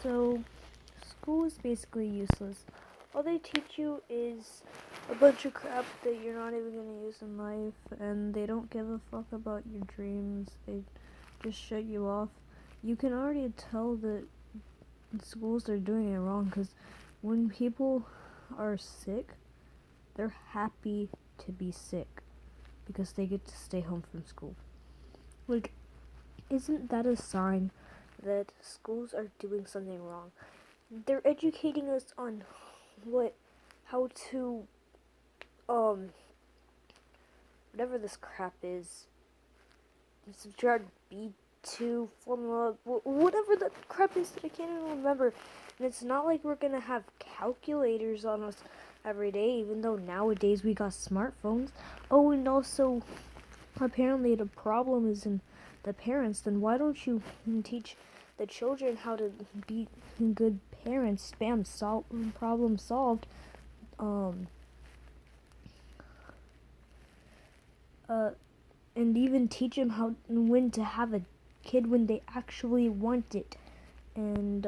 So, school is basically useless. All they teach you is a bunch of crap that you're not even gonna use in life, and they don't give a fuck about your dreams. They just shut you off. You can already tell that schools are doing it wrong because when people are sick, they're happy to be sick because they get to stay home from school. Like, isn't that a sign that schools are doing something wrong? They're educating us on how to, um, whatever this crap is, subtract B2 formula, whatever the crap is that I can't even remember. And it's not like we're gonna have calculators on us every day, even though nowadays we got smartphones. Oh, and also, apparently the problem is in the parents. Then why don't you teach the children how to be good parents? Problem solved. Um, uh, and even teach them when to have a kid when they actually want it. And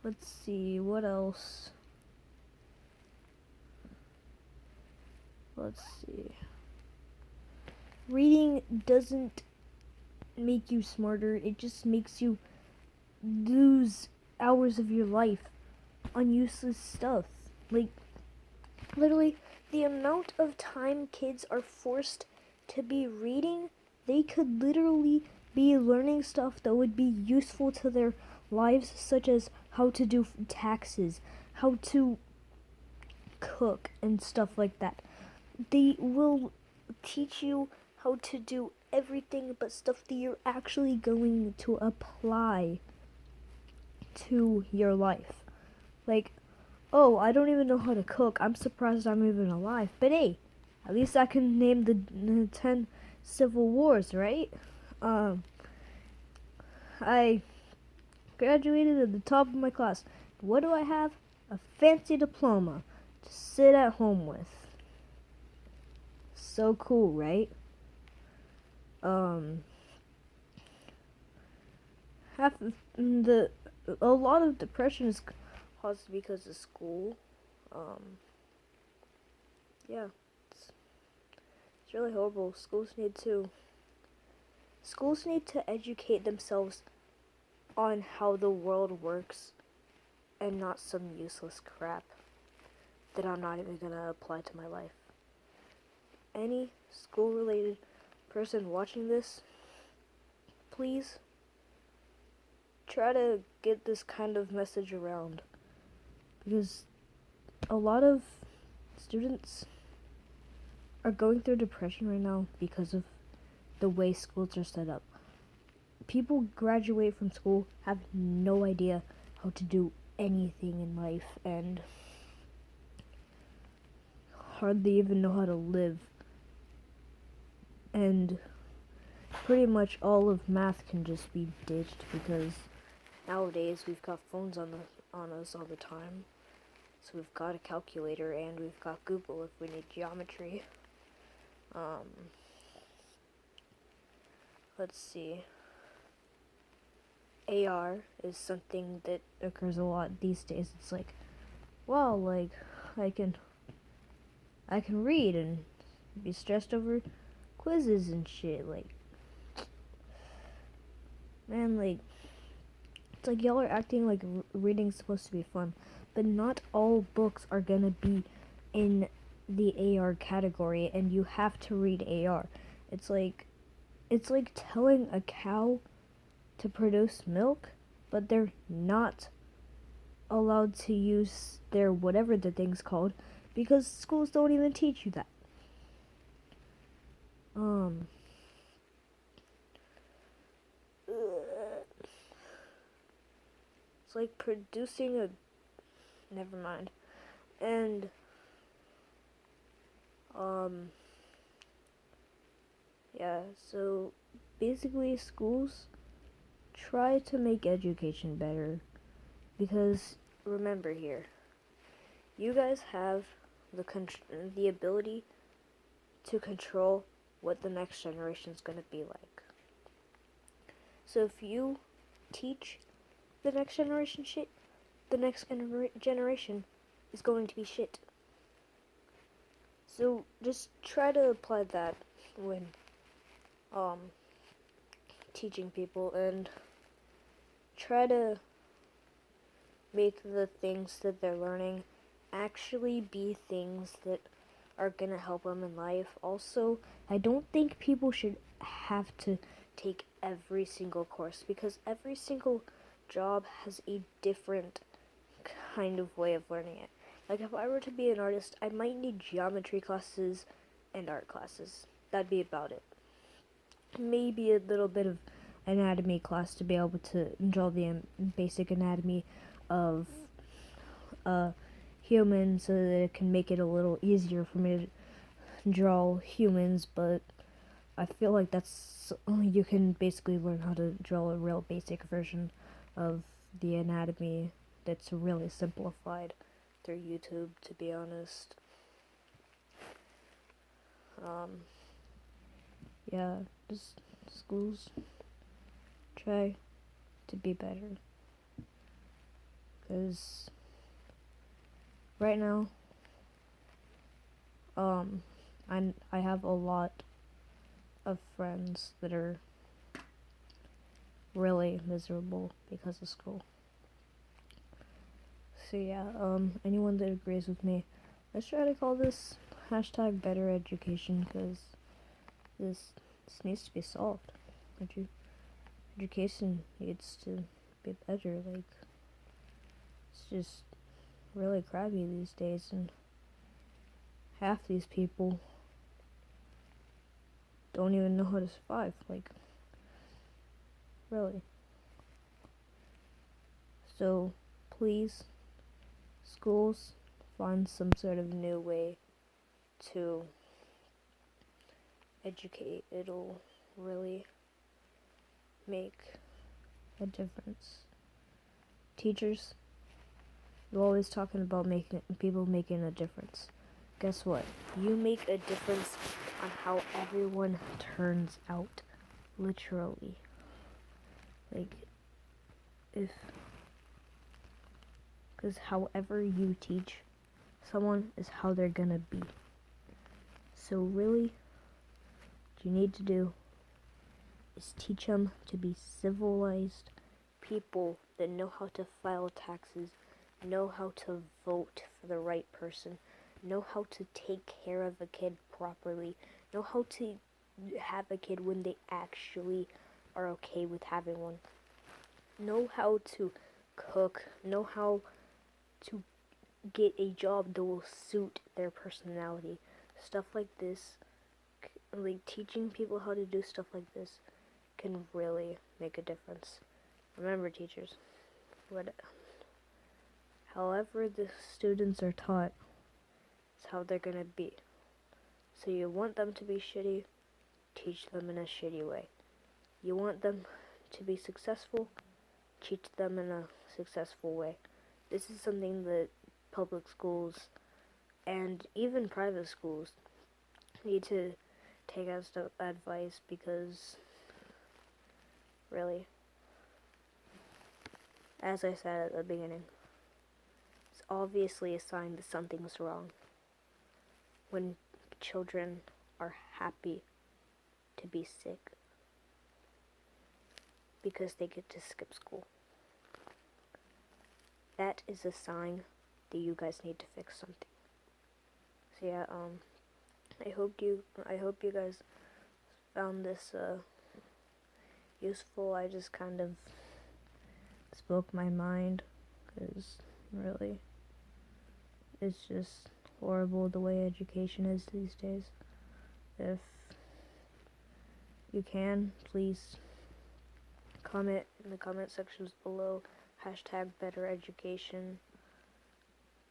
let's see what else. Let's see. Reading doesn't make you smarter. It just makes you lose hours of your life on useless stuff. Like, literally, the amount of time kids are forced to be reading, they could literally be learning stuff that would be useful to their lives, such as how to do taxes, how to cook, and stuff like that. They will teach you how to do everything but stuff that you're actually going to apply to your life. Like, oh, I don't even know how to cook. I'm surprised I'm even alive. But hey, at least I can name the 10 civil wars, right? Um, I graduated at the top of my class. What do I have? A fancy diploma to sit at home with. So cool, right? Um, half of the a lot of depression is caused because of school. Um, yeah, it's really horrible. Schools need to educate themselves on how the world works and not some useless crap that I'm not even gonna apply to my life. Any school related person watching this, please try to get this kind of message around, because a lot of students are going through depression right now because of the way schools are set up. People graduate from school, have no idea how to do anything in life, and hardly even know how to live. And pretty much all of math can just be ditched because nowadays we've got phones on us all the time. So we've got a calculator and we've got Google if we need geometry. Let's see. AR is something that occurs a lot these days. It's like, wow, like I can read and be stressed over quizzes and shit. Like, man, like it's like y'all are acting like reading's supposed to be fun, but not all books are gonna be in the AR category, and you have to read AR. It's like telling a cow to produce milk, but they're not allowed to use their whatever the thing's called because schools don't even teach you that. It's like producing a. Never mind. And, yeah, so basically, schools try to make education better because remember here, you guys have the ability to control what the next generation is going to be like. So if you teach the next generation shit, the next generation is going to be shit. So just try to apply that when teaching people, and try to make the things that they're learning actually be things that are gonna help them in life. Also, I don't think people should have to take every single course, because every single job has a different kind of way of learning it. Like if I were to be an artist, I might need geometry classes and art classes. That'd be about it. Maybe a little bit of anatomy class to be able to draw the basic anatomy of a human, so that it can make it a little easier for me to draw humans. But I feel like that's, you can basically learn how to draw a real basic version of the anatomy that's really simplified through YouTube, to be honest. Yeah, just schools try to be better, because right now, I have a lot of friends that are really miserable because of school. So yeah, anyone that agrees with me, let's try to call this hashtag better education, because this needs to be solved. Education needs to be better. Like, it's just really crappy these days, and half these people don't even know how to survive. Like, really. So, please, schools, find some sort of new way to educate. It'll really make a difference. Teachers, you're always talking about people making a difference. Guess what? You make a difference on how everyone turns out. Literally. Like, because however you teach someone is how they're gonna be. So really, what you need to do is teach them to be civilized people that know how to file taxes, know how to vote for the right person, know how to take care of a kid properly, know how to have a kid when they actually are okay with having one, know how to cook, know how to get a job that will suit their personality. Stuff like this, like teaching people how to do stuff like this, can really make a difference. Remember, teachers, however the students are taught is how they're gonna be. So you want them to be shitty, teach them in a shitty way. You want them to be successful, teach them in a successful way. This is something that public schools and even private schools need to take as advice, because really, as I said at the beginning, it's obviously a sign that something's wrong when children are happy to be sick because they get to skip school. That is a sign that you guys need to fix something. So yeah, I hope you guys found this useful. I just kind of spoke my mind, because really, it's just horrible the way education is these days. If you can, please comment in the comment sections below, hashtag better education.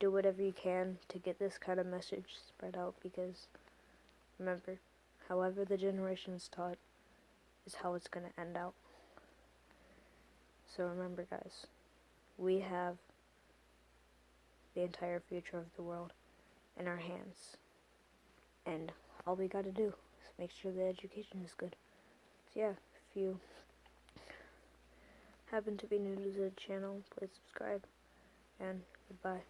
Do whatever you can to get this kind of message spread out, because remember, however the generation is taught is how it's going to end out. So remember, guys, we have the entire future of the world in our hands, and all we gotta do is make sure the education is good. So yeah, if you happen to be new to the channel, please subscribe, and goodbye.